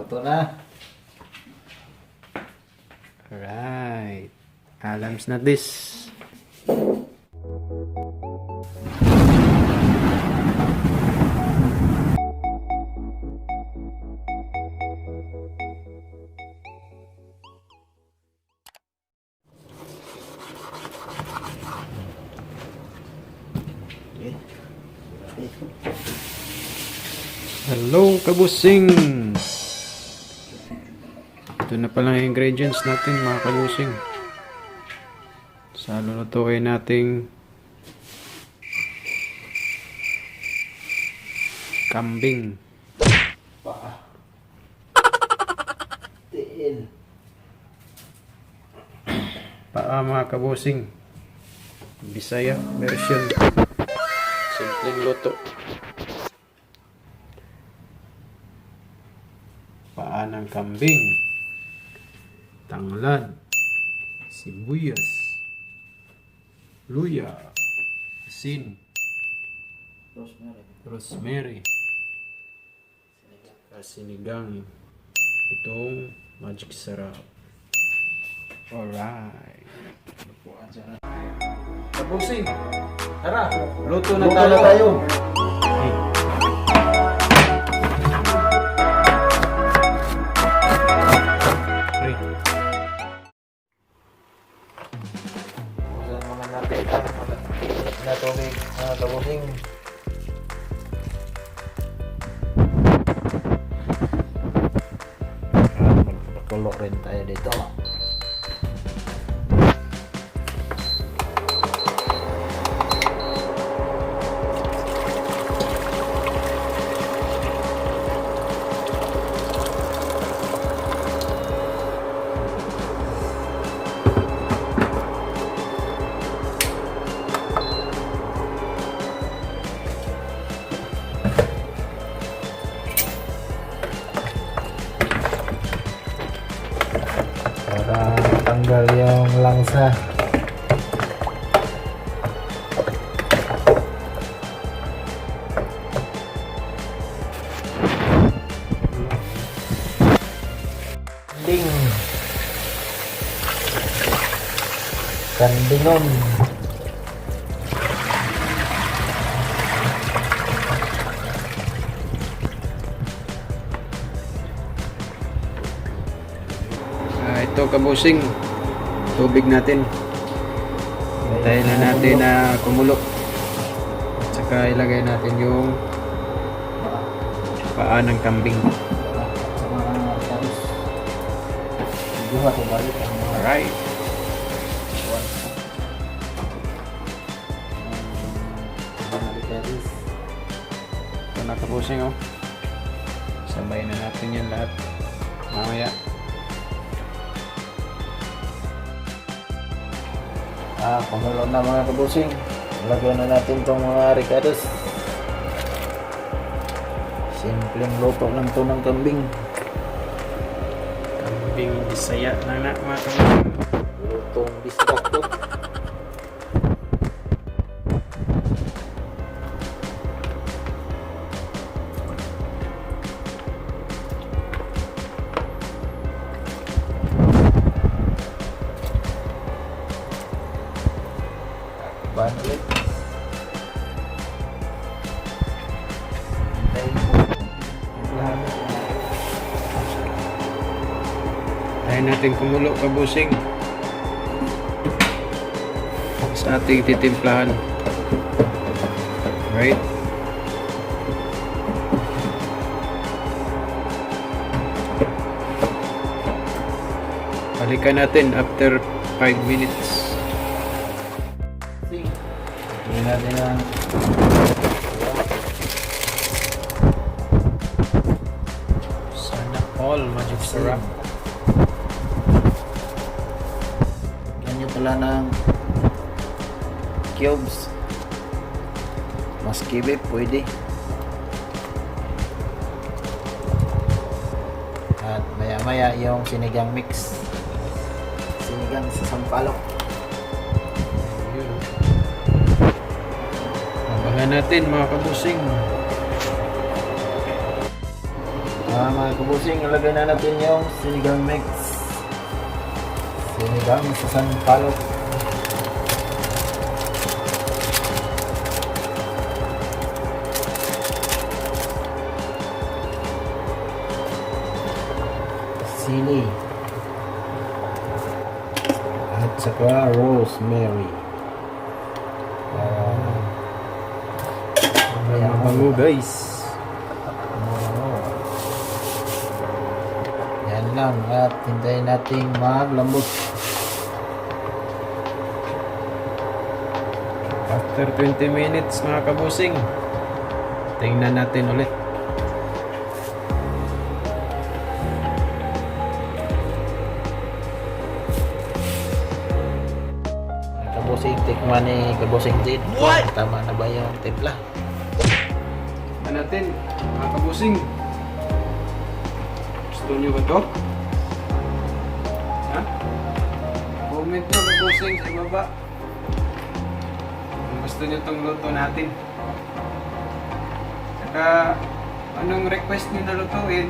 Luto na. Alright. Alams na this. Hello, kabusing! Ito na pala yung ingredients natin, mga kabusing. Sa lulutuin nating kambing. Tiin. Paa, mga kabusing. Bisaya version. Simpleng luto. Paa ng kambing. Tanglad. Sibuyas. Luya. Asin. Rosemary. Sinigang. Itong magic sarap. Alright. Kabusing. Tara, luto na Luto tayo. na tayo. Hey. Busan muna natin ang na tubig, mga kabusing. Magpakulo rin tayo dito. Para tanggal yung langsa. Ding. Kandingon. Ito kabusing, tubig natin. Hintayin na natin na kumulo. At saka ilagay natin yung paa ng kambing. Sa mga tarus. Buha ko balik ang mga Alright. tarus. Ito na kabusing, oh. Sabay na natin yan lahat. Mamaya. Kumulo na mga kabusing. Lagyan na natin itong mga ricados. Simpleng luto lang ito ng kambing. Kambing Bisaya na mga kabusing. Lutong bisdak to. Ulit. Tayo natin kumulo kabusing sa ating titimplahan. Right? Balikan natin after 5 minutes. Tingnan natin ang Sana all magic syrup. ganyan pala ng cubes. Mas kibe, pwede. At maya maya yung sinigang mix. Sinigang sa sampalok. Yun. Abangan natin mga kabusing. Ito Mga kabusing, ilagay na natin yung sinigang mix. Sinigang sa sampalok. Sili. At saka rosemary. Mabango guys. Yan lang at hintayin nating maglambot. After 20 minutes mga kabusing, tingnan natin ulit. Kabusing, tikman ni Kabusing Jade. What? Tama na ba yung timpla? Tingnan natin mga kabusing. Gusto nyo ba ito? Ha? Comment nyo kabusing sa baba. Kung gusto nyo itong luto natin. Saka anong request nyo na lutuin,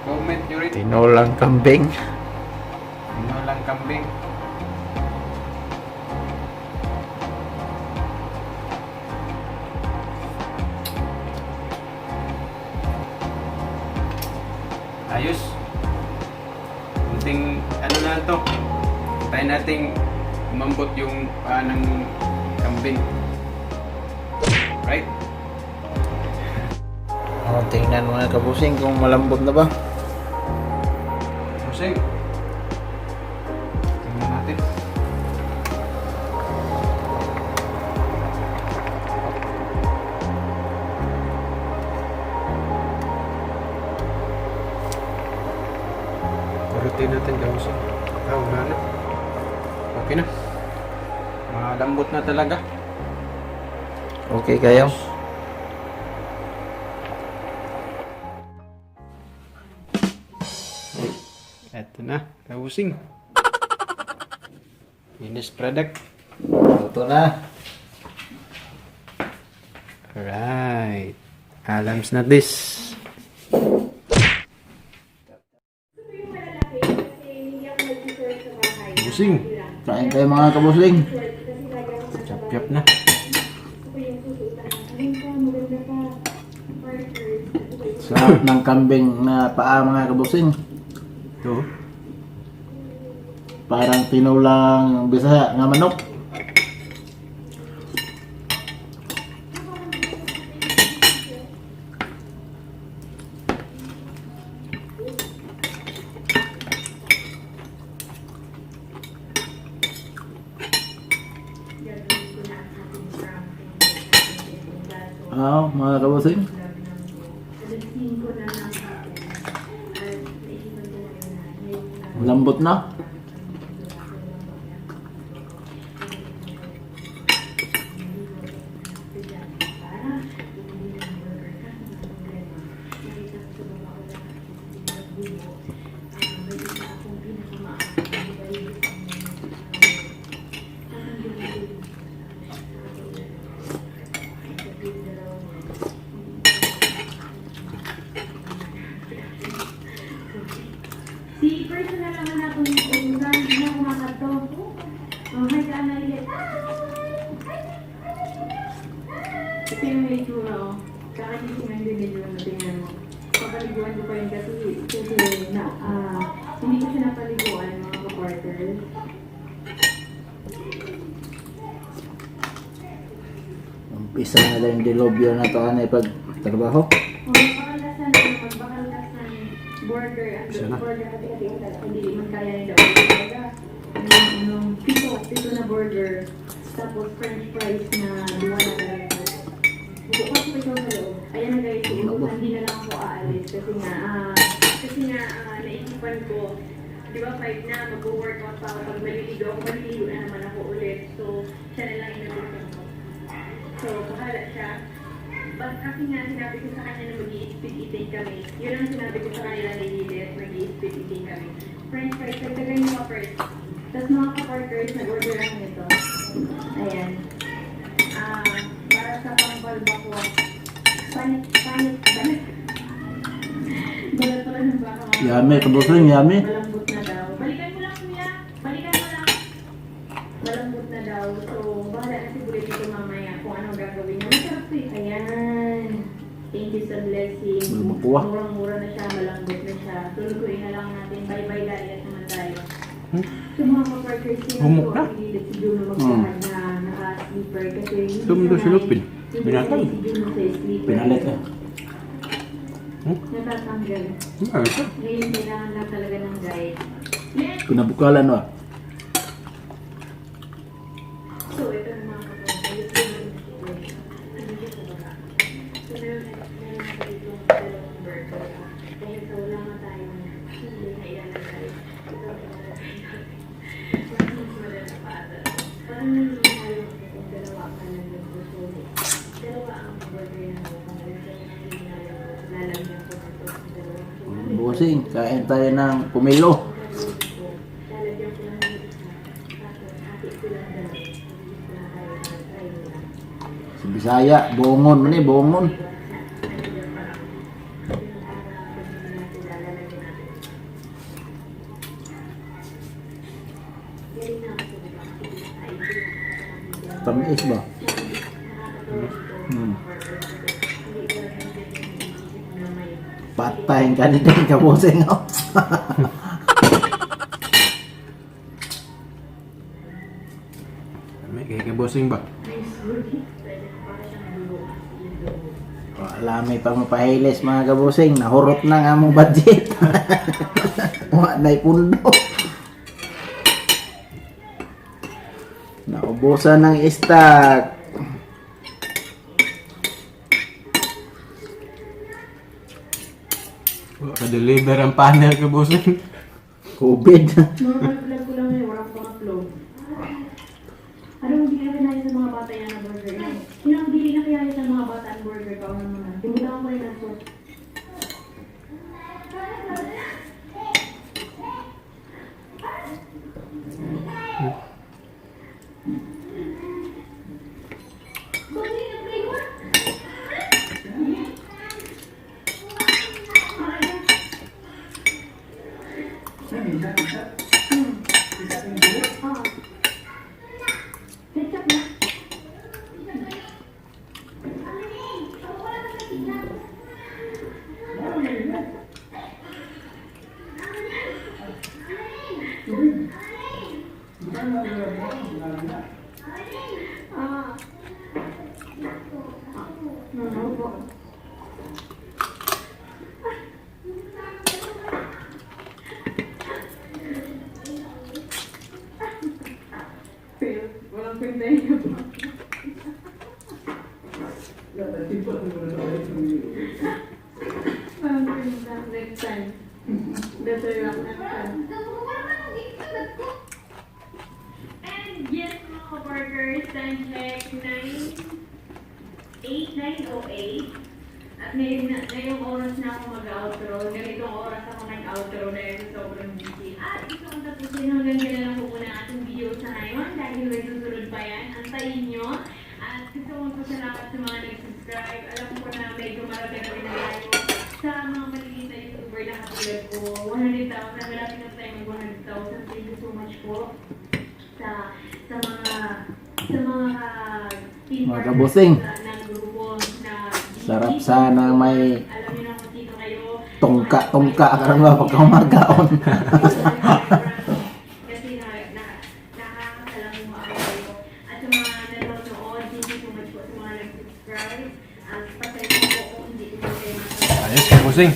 comment nyo rin. Tinolang kambing. Tinolang kambing. Ayos. Kunting ano na to. Tayo nating umambot yung paa ng kambing. Right? Tingnan mo na Kabusing kung malambot na ba. Pusing. Tingnan natin. Purutin natin Kabusing. Wala na. Okay na. Malambot na talaga. Okay kayo? Eto na, Kabusing. Finished product. Luto na. Alright. Alams na this. Kabusing. Kain kayo mga Kabusing. Chop-chop na. Sarap ng kambing na paa mga Kabusing. Ito. Parang tinulang Bisaya nga manok. Mga Kabusing. Lambot na. Si personal naman ako yung utusan, hindi na kumakato. Hi ka, Annalyn. Ito yung may itsura, oh. Kakagising din medyo na tingnan mo. Papaliguan ko pa yun kasi hindi ko siya napaliguan, mga ka-partners. Umpisa na lang yung dilobyo na ito anay pag trabaho. Magbakalasan burger at burger at hindi man kaya nila. Pito na burger. Tapos french fries na duwa na talaga. Bukas pa ito sa loob. Ayan na guys, hindi na lang ako aalis kasi nga naisipan ko, di ba 5 na, mag-workout pa ako. Pag maliligo na naman ako ulit. So, siya na lang inabutan ko. So, bahala siya. But kasi nga sinabi ko sa kanya na mag-i-split eating kami. Yun ang sinabi ko sa kanila ni Lidet, mag-i-split eating kami. French fries, nagtagay niyo ka first. Tapos mga ka-partners, nag-order lang nito. Ayan. Para sa pangbalba ko. Panit. Yummy, kabusing, yummy. Malambot na daw. Balikan mo lang kuya. Balikan mo lang. Malambot na daw. So, bahala na siguro dito mamaya kung anong gagawin niya. Masarap to eh. Ayan. Thank you sa blessing. Wala makuha. Murang-mura na siya, malambot na siya. Tulutuin na lang natin. Bye-bye diet naman tayo. Hmm? So mga ka-partners, Humok na. pinilit si Juno magpahad na naka-sleeper kasi hindi Sumundo si Lupin. Hindi Binatang. si Juno sa sleeper. Pinalit ka. Natatanggal. Ano ito? Ngayon kailangan lang talaga ng guide. Yes! Pinabukalan ba? So ito na mga ka-partners. Ito yung situation. Ano dito sa baba? So meron na dito dalawang burger. Dahil sa wala nga tayong hindi na ilalagay. Ito ang ilalagay natin. Parang mas madala pa ata. Parang nangyayari kung dalawa ka lang yung gusto. Dalawa ang burger na lalagyan ko nito sa dalawang Busing, kain tayo ng pumilo. lalagyan ko lang yung isa. Tapos hati ko lang dalawa. Try nila. Sa Bisaya, bongon man eh, bongon. Tamis ba? Patayin ka nito yung kabusing, oh. May kikibosing ba? Wala may pang mapahilis mga kabusing. Nahurot na nga mong budget. Wala na'y pundo. Naubusan ng stock. Ka-deliver ang panel kibosing. COVID. Mga vlog ko lang ngayon, walang pang-upload. Ano hindi na kinaya sa mga bata yan na burger? Sino ang hindi na kinaya sa mga bata ang burger? Kao na muna. Timutan ko rin ang sauce. Ketchup na. Ano po? Pero, walang kwenta yun. Walang kwenta next time. Better luck next time. And yes, mga burgers, time check 9:08. At ngayong oras na ako mag-outro. Ganitong oras ako nag-outro dahil sobrang busy. At gusto kong tapusin hanggang dyan na lang po muna ang ating video sa ngayon. Dahil may susunod pa yan. Antayin nyo. At gusto kong pasalamat sa mga nag-subscribe. Alam ko na medyo marami na rin na tayo sa mga maliliit na YouTuber na katulad ko. 100,000. Malapit na tayo mag 100,000. Thank you so much po sa mga team Mga kabusing. ng grupo na Sarap sana may alam niyo na kung sino kayo. tungka karon ba pagka umagaon. Kasi nakakasalang mo ako kayo. At sa mga nanonood, thank you so much po sa mga nag-subscribe. At pasensya po kung hindi ko kayo Ayos kibosing.